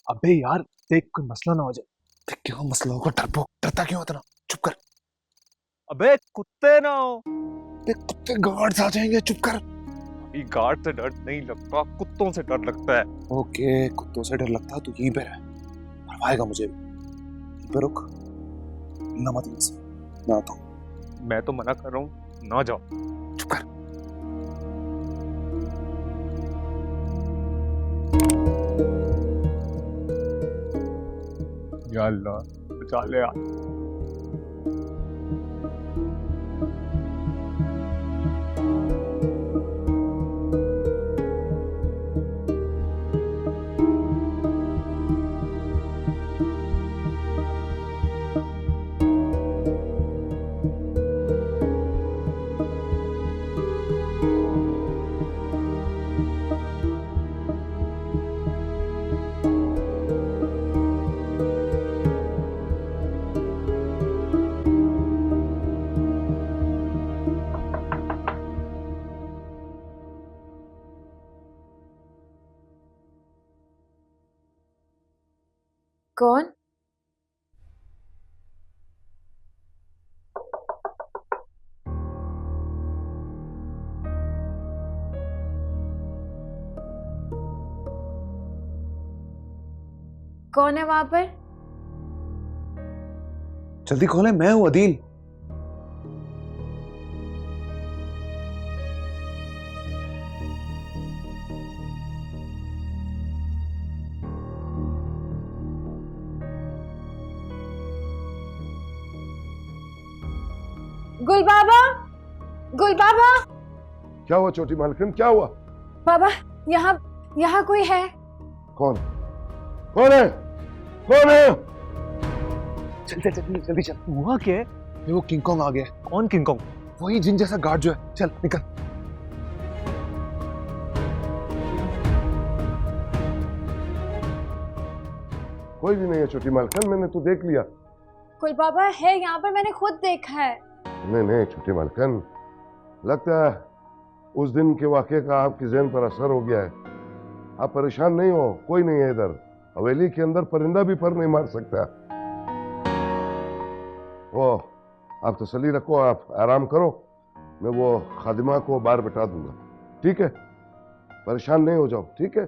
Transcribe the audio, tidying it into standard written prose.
अबे यार, देख कोई मसला ना हो जाए। देख क्यों मसला होगा, डरपोक डरता क्यों इतना? चुप कर। अबे कुत्ते ना हो। देख कुत्ते गार्ड्स आ जाएंगे, चुप कर। अभी गार्ड से डर नहीं लगता, कुत्तों से डर लगता है। ओके, कुत्तों से डर लगता है तो यहीं पे रह, मरवाएगा मुझे भी। यहीं पे रुक, ना मत यहाँ से, मैं आता हूँ। मैं तो मना कर रहा हूँ, ना जाओ। चुप कर। या अल्लाह, बचा ले यार। कौन? कौन है वहां पर? जल्दी खोले, मैं हूँ अदील। गुल बाबा, गुल बाबा। क्या हुआ छोटी मालकिन, क्या हुआ? बाबा, यहाँ यहाँ कोई है? कौन? कौन है? कौन है? चल चल चल जल्दी चल। हुआ क्या है? ये वो किंग कॉन्ग आ गया। कौन किंग कॉन्ग? वही जिन जैसा गार्ड जो है। चल निकल। कोई भी नहीं है छोटी मालकिन, मैंने तो देख लिया। गुल बाबा है यहाँ पर, मैंने खुद देखा है। नहीं नहीं छोटी मालकिन, लगता है उस दिन के वाक़े का आपकी ज़हन पर असर हो गया है। आप परेशान नहीं हो, कोई नहीं है इधर। हवेली के अंदर परिंदा भी पर नहीं मार सकता। वो आप तसल्ली रखो, आप आराम करो, मैं वो खादिमा को बाहर बिठा दूंगा, ठीक है? परेशान नहीं हो जाओ, ठीक है?